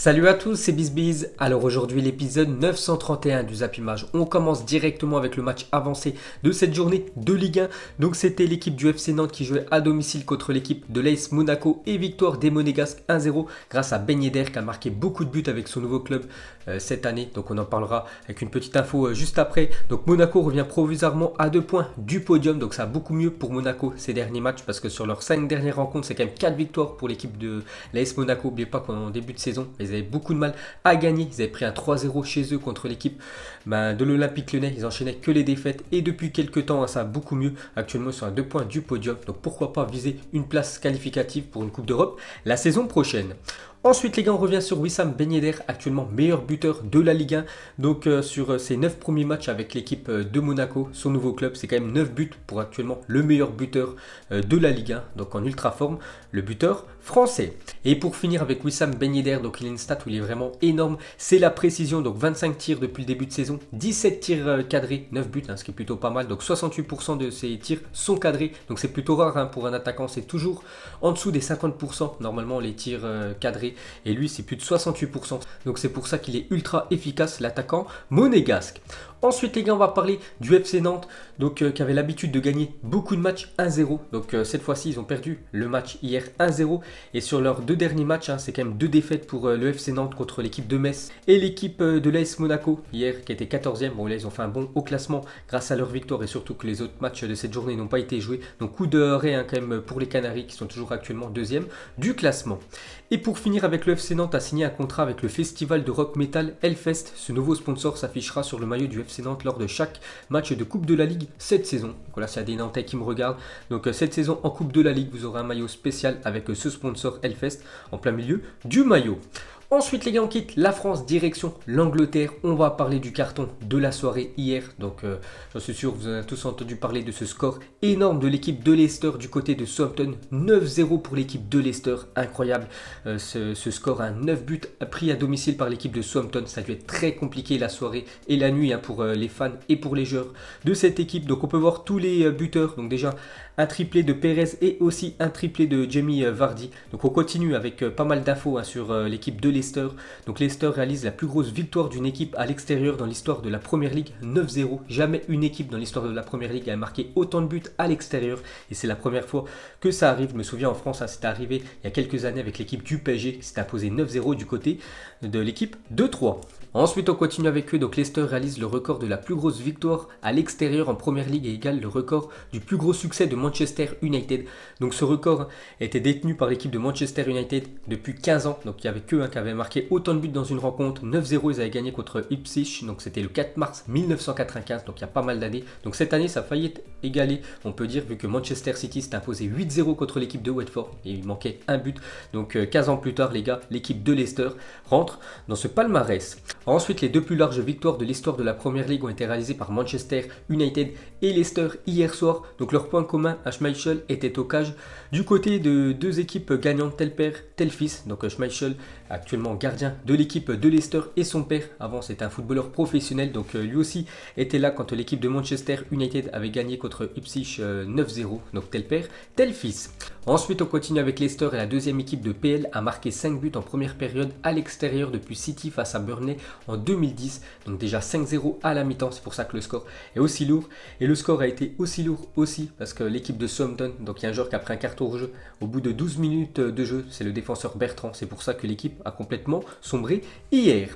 Salut à tous, c'est BizBiz. Alors aujourd'hui l'épisode 931 du Zap Image. On commence directement avec le match avancé de cette journée de Ligue 1. Donc c'était l'équipe du FC Nantes qui jouait à domicile contre l'équipe de l'AS Monaco et victoire des Monégasques 1-0 grâce à Ben Yedder qui a marqué beaucoup de buts avec son nouveau club cette année. Donc on en parlera avec une petite info juste après. Donc Monaco revient provisoirement à 2 points du podium. Donc ça va beaucoup mieux pour Monaco ces derniers matchs parce que sur leurs 5 dernières rencontres c'est quand même 4 victoires pour l'équipe de l'AS Monaco. N'oubliez pas qu'en début de saison ils avaient beaucoup de mal à gagner. Ils avaient pris un 3-0 chez eux contre l'équipe de l'Olympique Lyonnais. Ils enchaînaient que les défaites et depuis quelques temps, ça va beaucoup mieux. Actuellement, ils sont à 2 points du podium. Donc pourquoi pas viser une place qualificative pour une Coupe d'Europe la saison prochaine. Ensuite les gars, on revient sur Wissam Ben Yedder, actuellement meilleur buteur de la Ligue 1. Donc sur ses 9 premiers matchs avec l'équipe de Monaco, son nouveau club, c'est quand même 9 buts pour actuellement le meilleur buteur de la Ligue 1. Donc en ultra forme, le buteur français. Et pour finir avec Wissam Ben Yedder, donc il a une stat où il est vraiment énorme, c'est la précision. Donc 25 tirs depuis le début de saison, 17 tirs cadrés, 9 buts, ce qui est plutôt pas mal. Donc 68% de ses tirs sont cadrés. Donc c'est plutôt rare pour un attaquant, c'est toujours en dessous des 50% normalement les tirs cadrés. Et lui c'est plus de 68%. Donc c'est pour ça qu'il est ultra efficace, l'attaquant monégasque. Ensuite les gars, on va parler du FC Nantes, donc qui avait l'habitude de gagner beaucoup de matchs 1-0. Donc cette fois-ci ils ont perdu le match hier 1-0. Et sur leurs 2 derniers matchs, c'est quand même 2 défaites pour le FC Nantes contre l'équipe de Metz et l'équipe de l'AS Monaco hier qui était 14e. Bon là ils ont fait un bon haut classement grâce à leur victoire et surtout que les autres matchs de cette journée n'ont pas été joués. Donc coup de arrêt quand même pour les Canaries qui sont toujours actuellement 2e du classement. Et pour finir avec le FC Nantes a signé un contrat avec le festival de rock metal Hellfest. Ce nouveau sponsor s'affichera sur le maillot du FC Nantes lors de chaque match de Coupe de la Ligue cette saison. Donc voilà, s'il y a des Nantais qui me regardent. Donc cette saison en Coupe de la Ligue, vous aurez un maillot spécial avec ce sponsor Hellfest en plein milieu du maillot. Ensuite les gars, on quitte la France, direction l'Angleterre. On va parler du carton de la soirée hier. Donc j'en suis sûr, vous en avez tous entendu parler de ce score énorme de l'équipe de Leicester du côté de Southampton. 9-0 pour l'équipe de Leicester, incroyable. Ce score à 9 buts pris à domicile par l'équipe de Southampton. Ça a dû être très compliqué la soirée et la nuit pour les fans et pour les joueurs de cette équipe. Donc on peut voir tous les buteurs. Donc déjà un triplé de Perez et aussi un triplé de Jamie Vardy. Donc on continue avec pas mal d'infos sur l'équipe de Leicester. Donc Leicester réalise la plus grosse victoire d'une équipe à l'extérieur dans l'histoire de la Premier League, 9-0. Jamais une équipe dans l'histoire de la Premier League a marqué autant de buts à l'extérieur et c'est la première fois que ça arrive. Je me souviens en France, c'était arrivé il y a quelques années avec l'équipe du PSG qui s'est imposé 9-0 du côté de l'équipe de Troyes. Ensuite on continue avec eux, donc Leicester réalise le record de la plus grosse victoire à l'extérieur en Premier League et égale le record du plus gros succès de Manchester United. Donc ce record était détenu par l'équipe de Manchester United depuis 15 ans, donc il n'y avait qu'eux qui avaient marqué autant de buts dans une rencontre. 9-0 ils avaient gagné contre Ipswich, donc c'était le 4 mars 1995, donc il y a pas mal d'années. Donc cette année ça a failli être égalé, on peut dire, vu que Manchester City s'est imposé 8-0 contre l'équipe de Watford et il manquait un but. Donc 15 ans plus tard les gars, l'équipe de Leicester rentre dans ce palmarès. Ensuite, les 2 plus larges victoires de l'histoire de la Premier League ont été réalisées par Manchester United et Leicester hier soir. Donc leur point commun à Schmeichel était au cage du côté de 2 équipes gagnantes, tel père, tel fils. Donc Schmeichel, actuellement gardien de l'équipe de Leicester, et son père, avant c'était un footballeur professionnel, donc lui aussi était là quand l'équipe de Manchester United avait gagné contre Ipswich 9-0. Donc tel père, tel fils. Ensuite, on continue avec Leicester et la deuxième équipe de PL a marqué 5 buts en première période à l'extérieur depuis City face à Burnley en 2010. Donc déjà 5-0 à la mi-temps, c'est pour ça que le score est aussi lourd. Et le score a été aussi lourd aussi parce que l'équipe de Southampton, donc il y a un joueur qui a pris un carton rouge au bout de 12 minutes de jeu, c'est le défenseur Bertrand. C'est pour ça que l'équipe a complètement sombré hier.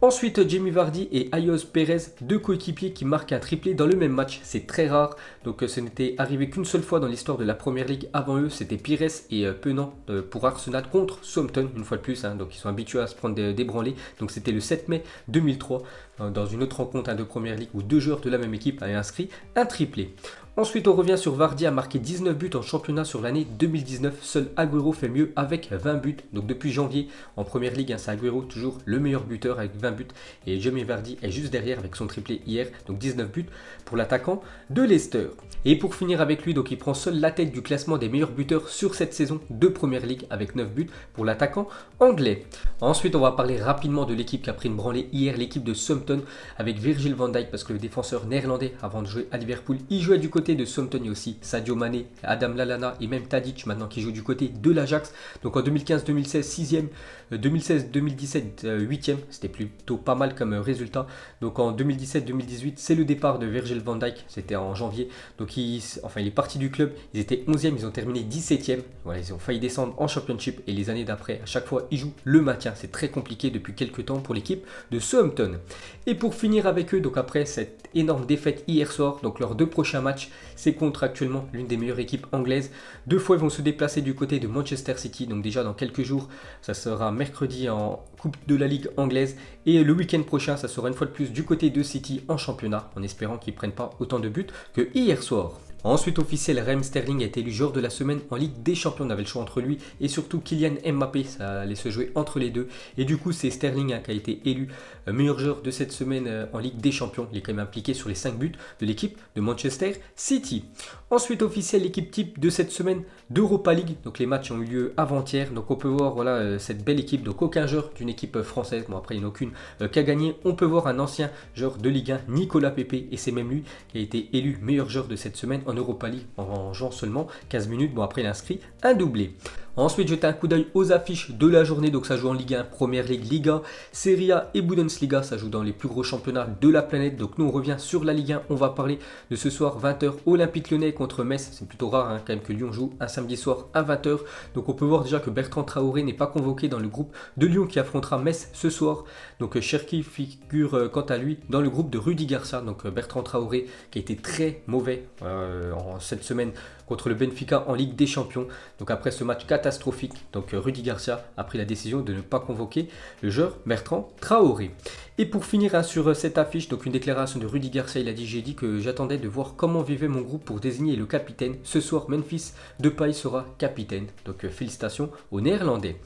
Ensuite, Jamie Vardy et Ayoze Perez, 2 coéquipiers qui marquent un triplé dans le même match. C'est très rare, donc ce n'était arrivé qu'une seule fois dans l'histoire de la Premier League. Avant eux, c'était Pires et Penant pour Arsenal contre Southampton, une fois de plus. Donc ils sont habitués à se prendre des branlées. Donc c'était le 7 mai 2003, dans une autre rencontre de Premier League où 2 joueurs de la même équipe avaient inscrit un triplé. Ensuite, on revient sur Vardy, a marqué 19 buts en championnat sur l'année 2019. Seul Agüero fait mieux avec 20 buts. Donc depuis janvier en Première Ligue, c'est Agüero toujours le meilleur buteur avec 20 buts. Et Jamie Vardy est juste derrière avec son triplé hier. Donc 19 buts pour l'attaquant de Leicester. Et pour finir avec lui, donc il prend seul la tête du classement des meilleurs buteurs sur cette saison de Première Ligue avec 9 buts pour l'attaquant anglais. Ensuite, on va parler rapidement de l'équipe qui a pris une branlée hier, l'équipe de Southampton avec Virgil van Dijk, parce que le défenseur néerlandais, avant de jouer à Liverpool, il jouait du côté côté de Southampton, il y a aussi Sadio Mané, Adam Lallana et même Tadic maintenant qui joue du côté de l'Ajax. Donc en 2015-2016, 6e, 2016-2017, 8e, c'était plutôt pas mal comme résultat. Donc en 2017-2018, c'est le départ de Virgil van Dijk, c'était en janvier. Donc il est parti du club, ils étaient 11e, ils ont terminé 17e. Voilà, ils ont failli descendre en Championship et les années d'après, à chaque fois, ils jouent le maintien. C'est très compliqué depuis quelques temps pour l'équipe de Southampton. Et pour finir avec eux, donc après cette énorme défaite hier soir, donc leurs 2 prochains matchs, c'est contre actuellement l'une des meilleures équipes anglaises. 2 fois, ils vont se déplacer du côté de Manchester City, donc déjà dans quelques jours, ça sera mercredi en Coupe de la Ligue anglaise. Et le week-end prochain, ça sera une fois de plus du côté de City en championnat, en espérant qu'ils ne prennent pas autant de buts que hier soir. Ensuite officiel, Raheem Sterling a été élu joueur de la semaine en Ligue des Champions. On avait le choix entre lui et surtout Kylian Mbappé, ça allait se jouer entre les deux. Et du coup c'est Sterling qui a été élu meilleur joueur de cette semaine en Ligue des Champions. Il est quand même impliqué sur les 5 buts de l'équipe de Manchester City. Ensuite officiel, l'équipe type de cette semaine d'Europa League. Donc les matchs ont eu lieu avant-hier. Donc on peut voir voilà, cette belle équipe. Donc aucun joueur d'une équipe française. Bon après il n'y en a aucune qui a gagné. On peut voir un ancien joueur de Ligue 1, Nicolas Pepe. Et c'est même lui qui a été élu meilleur joueur de cette semaine en Europa League en jouant seulement 15 minutes. Bon après il a inscrit un doublé. Ensuite, jetez un coup d'œil aux affiches de la journée. Donc ça joue en Ligue 1, Première Ligue, Liga, Serie A et Bundesliga. Ça joue dans les plus gros championnats de la planète. Donc nous on revient sur la Ligue 1. On va parler de ce soir 20h Olympique Lyonnais contre Metz. C'est plutôt rare quand même que Lyon joue un samedi soir à 20h. Donc on peut voir déjà que Bertrand Traoré n'est pas convoqué dans le groupe de Lyon qui affrontera Metz ce soir. Donc Cherki figure quant à lui dans le groupe de Rudy Garcia. Donc Bertrand Traoré qui a été très mauvais en cette semaine contre le Benfica en Ligue des Champions. Donc après ce match catastrophique, donc Rudy Garcia a pris la décision de ne pas convoquer le joueur Bertrand Traoré. Et pour finir sur cette affiche, donc une déclaration de Rudy Garcia, il a dit: j'ai dit que j'attendais de voir comment vivait mon groupe pour désigner le capitaine. Ce soir, Memphis Depay sera capitaine. Donc félicitations aux Néerlandais.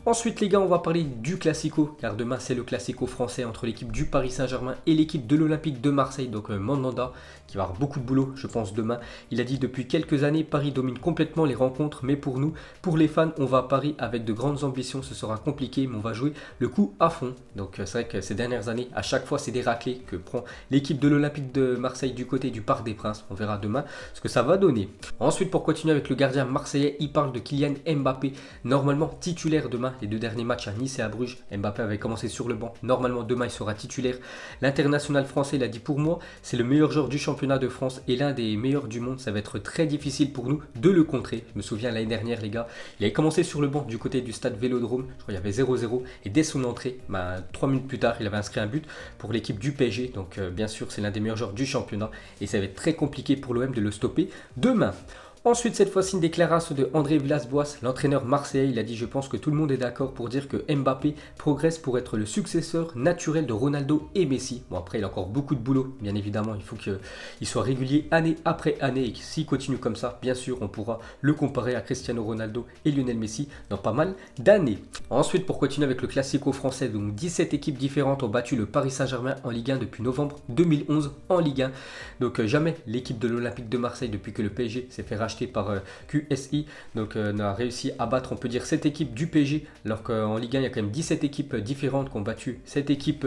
Ensuite les gars, on va parler du Classico, car demain c'est le Classico français entre l'équipe du Paris Saint-Germain et l'équipe de l'Olympique de Marseille. Donc Mandanda qui va avoir beaucoup de boulot je pense demain. Il a dit: depuis quelques années Paris domine complètement les rencontres, mais pour nous, pour les fans, on va à Paris avec de grandes ambitions. Ce sera compliqué mais on va jouer le coup à fond. Donc c'est vrai que ces dernières années, à chaque fois c'est des raclés que prend l'équipe de l'Olympique de Marseille du côté du Parc des Princes. On verra demain ce que ça va donner. Ensuite pour continuer avec le gardien marseillais, il parle de Kylian Mbappé, normalement titulaire demain. Les 2 derniers matchs à Nice et à Bruges, Mbappé avait commencé sur le banc. Normalement demain il sera titulaire. L'international français, il a dit: pour moi c'est le meilleur joueur du championnat de France et l'un des meilleurs du monde. Ça va être très difficile pour nous de le contrer. Je me souviens l'année dernière les gars, il avait commencé sur le banc du côté du stade Vélodrome. Je crois qu'il y avait 0-0 et dès son entrée, 3 minutes plus tard, il avait inscrit un but pour l'équipe du PSG. Donc bien sûr c'est l'un des meilleurs joueurs du championnat et ça va être très compliqué pour l'OM de le stopper demain. Ensuite, cette fois-ci, une déclaration de André Villas-Boas, l'entraîneur marseillais. Il a dit: je pense que tout le monde est d'accord pour dire que Mbappé progresse pour être le successeur naturel de Ronaldo et Messi. Bon, après, il a encore beaucoup de boulot, bien évidemment. Il faut qu'il soit régulier année après année et que s'il continue comme ça, bien sûr, on pourra le comparer à Cristiano Ronaldo et Lionel Messi dans pas mal d'années. Ensuite, pour continuer avec le Classico français, donc 17 équipes différentes ont battu le Paris Saint-Germain en Ligue 1 depuis novembre 2011 en Ligue 1. Donc jamais l'équipe de l'Olympique de Marseille, depuis que le PSG s'est fait racheter par QSI, donc n'a réussi à battre, on peut dire, cette équipe du PSG, alors qu'en Ligue 1 il y a quand même 17 équipes différentes qui ont battu cette équipe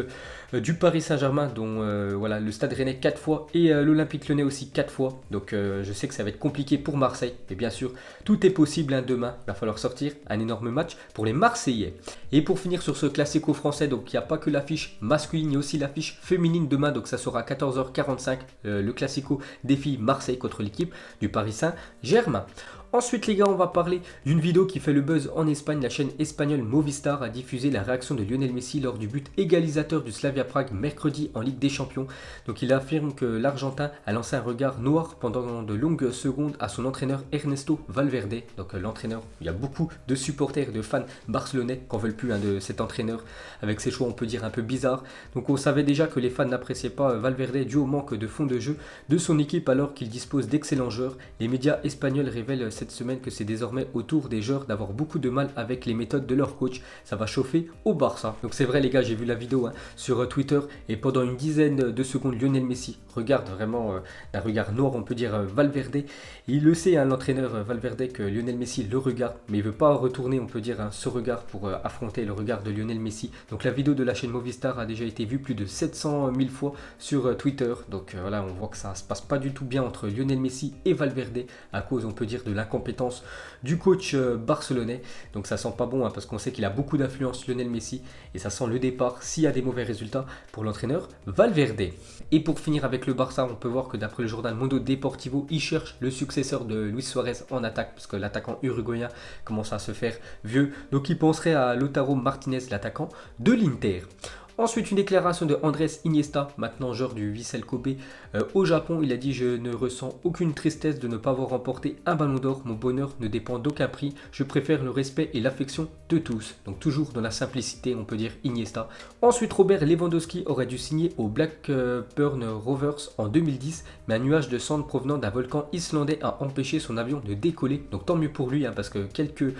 du Paris Saint-Germain, dont voilà, le Stade Rennais 4 fois et l'Olympique Lyonnais aussi 4 fois. Donc je sais que ça va être compliqué pour Marseille, mais bien sûr tout est possible. Demain il va falloir sortir un énorme match pour les Marseillais. Et pour finir sur ce Classico français, donc il n'y a pas que l'affiche masculine, il y a aussi l'affiche féminine demain. Donc ça sera à 14h45, le Classico des filles, Marseille contre l'équipe du Paris Saint-Germain. Ensuite les gars, on va parler d'une vidéo qui fait le buzz en Espagne. La chaîne espagnole Movistar a diffusé la réaction de Lionel Messi lors du but égalisateur du Slavia Prague mercredi en Ligue des Champions. Donc il affirme que l'Argentin a lancé un regard noir pendant de longues secondes à son entraîneur Ernesto Valverde. Donc l'entraîneur, il y a beaucoup de supporters et de fans barcelonais qui n'en veulent plus de cet entraîneur avec ses choix, on peut dire, un peu bizarres. Donc on savait déjà que les fans n'appréciaient pas Valverde dû au manque de fond de jeu de son équipe alors qu'il dispose d'excellents joueurs. Les médias espagnols révèlent cette cette semaine que c'est désormais au tour des joueurs d'avoir beaucoup de mal avec les méthodes de leur coach. Ça va chauffer au Barça. Donc c'est vrai les gars, j'ai vu la vidéo sur Twitter et pendant une dizaine de secondes, Lionel Messi regarde vraiment d'un regard noir, on peut dire Valverde. Il le sait, l'entraîneur Valverde, que Lionel Messi le regarde, mais il ne veut pas retourner, on peut dire, ce regard pour affronter le regard de Lionel Messi. Donc la vidéo de la chaîne Movistar a déjà été vue plus de 700 000 fois sur Twitter. Donc voilà, on voit que ça ne se passe pas du tout bien entre Lionel Messi et Valverde à cause, on peut dire, de l'incompétence du coach barcelonais. Donc ça sent pas bon parce qu'on sait qu'il a beaucoup d'influence, Lionel Messi, et ça sent le départ s'il y a des mauvais résultats pour l'entraîneur Valverde. Et pour finir avec le Barça, on peut voir que d'après le journal Mundo Deportivo, il cherche le successeur de Luis Suarez en attaque parce que l'attaquant uruguayen commence à se faire vieux. Donc il penserait à Lautaro Martinez, l'attaquant de l'Inter. Ensuite, une déclaration de Andrés Iniesta, maintenant joueur du Vissel Kobe au Japon. Il a dit: je ne ressens aucune tristesse de ne pas avoir remporté un ballon d'or. Mon bonheur ne dépend d'aucun prix. Je préfère le respect et l'affection de tous. Donc toujours dans la simplicité, on peut dire Iniesta. Ensuite, Robert Lewandowski aurait dû signer au Blackburn Rovers en 2010, mais un nuage de cendres provenant d'un volcan islandais a empêché son avion de décoller. Donc tant mieux pour lui, parce que quelques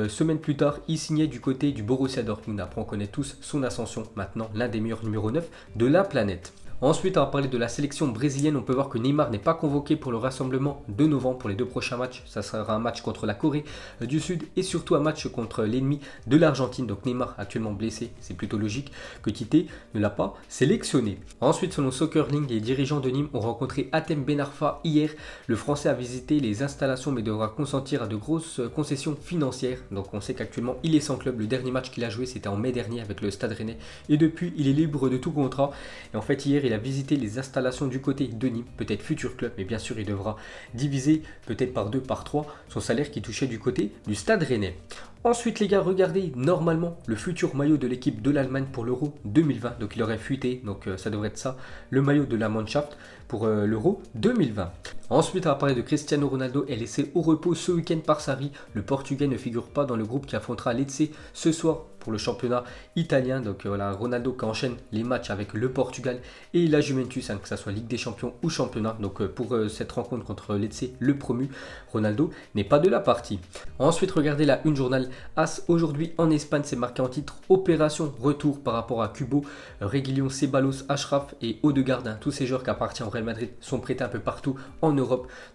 semaines plus tard, il signait du côté du Borussia Dortmund. Après, on connaît tous son ascension maintenant, l'un des meilleurs numéro 9 de la planète. Ensuite, on va parler de la sélection brésilienne. On peut voir que Neymar n'est pas convoqué pour le rassemblement de novembre pour les 2 prochains matchs. Ça sera un match contre la Corée du Sud et surtout un match contre l'ennemi de l'Argentine. Donc Neymar actuellement blessé, c'est plutôt logique que Tite ne l'a pas sélectionné. Ensuite, selon Soccerling, les dirigeants de Nîmes ont rencontré Hatem Ben Arfa hier. Le Français a visité les installations mais devra consentir à de grosses concessions financières. Donc on sait qu'actuellement il est sans club. Le dernier match qu'il a joué, c'était en mai dernier avec le Stade Rennais. Et depuis, il est libre de tout contrat. Et en fait, hier, il a visité les installations du côté de Nîmes, peut-être futur club, mais bien sûr il devra diviser peut-être par 2, par 3 son salaire qui touchait du côté du Stade Rennais. Ensuite les gars, regardez normalement le futur maillot de l'équipe de l'Allemagne pour l'Euro 2020, donc il aurait fuité, donc ça devrait être ça, le maillot de la Mannschaft pour l'Euro 2020. Ensuite, on va parler de Cristiano Ronaldo est laissé au repos ce week-end par Sarri. Le Portugais ne figure pas dans le groupe qui affrontera Lecce ce soir pour le championnat italien. Donc voilà, Ronaldo qui enchaîne les matchs avec le Portugal et la Juventus, que ce soit Ligue des Champions ou championnat. Donc pour cette rencontre contre Lecce, le promu, Ronaldo n'est pas de la partie. Ensuite, regardez la une journal AS. Aujourd'hui en Espagne, c'est marqué en titre Opération Retour par rapport à Kubo, Reguilón, Ceballos, Achraf et Odegaard. Tous ces joueurs qui appartiennent au Real Madrid sont prêtés un peu partout en Europe.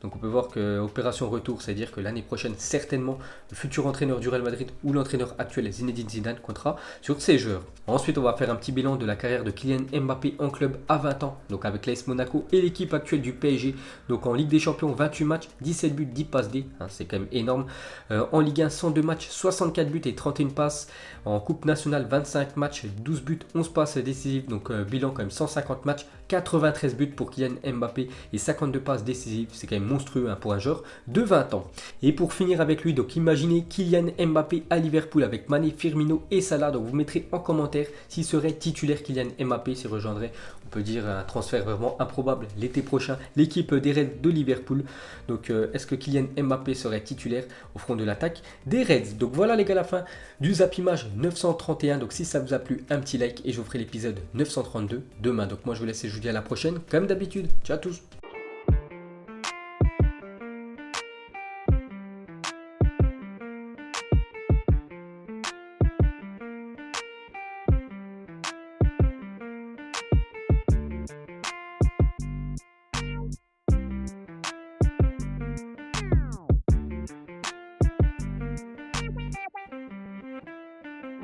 Donc on peut voir que Opération Retour, c'est-à-dire que l'année prochaine, certainement, le futur entraîneur du Real Madrid ou l'entraîneur actuel Zinedine Zidane comptera sur ces joueurs. Ensuite, on va faire un petit bilan de la carrière de Kylian Mbappé en club à 20 ans, donc avec l'AS Monaco et l'équipe actuelle du PSG. Donc en Ligue des Champions, 28 matchs, 17 buts, 10 passes D, c'est quand même énorme. En Ligue 1, 102 matchs, 64 buts et 31 passes. En Coupe nationale, 25 matchs, 12 buts, 11 passes décisives, donc bilan quand même 150 matchs, 93 buts pour Kylian Mbappé et 52 passes décisives. C'est quand même monstrueux pour un joueur de 20 ans. Et pour finir avec lui, donc imaginez Kylian Mbappé à Liverpool avec Mané, Firmino et Salah. Donc vous mettrez en commentaire s'il serait titulaire Kylian Mbappé, s'il rejoindrait, on peut dire, un transfert vraiment improbable l'été prochain, l'équipe des Reds de Liverpool. Donc est-ce que Kylian Mbappé serait titulaire au front de l'attaque des Reds? Donc voilà les gars, la fin du Zap Image 931. Donc si ça vous a plu, un petit like et je vous ferai l'épisode 932 demain. Donc moi je vous laisse et je vous dis à la prochaine comme d'habitude. Ciao à tous.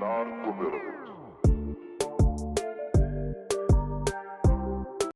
Non-formidable.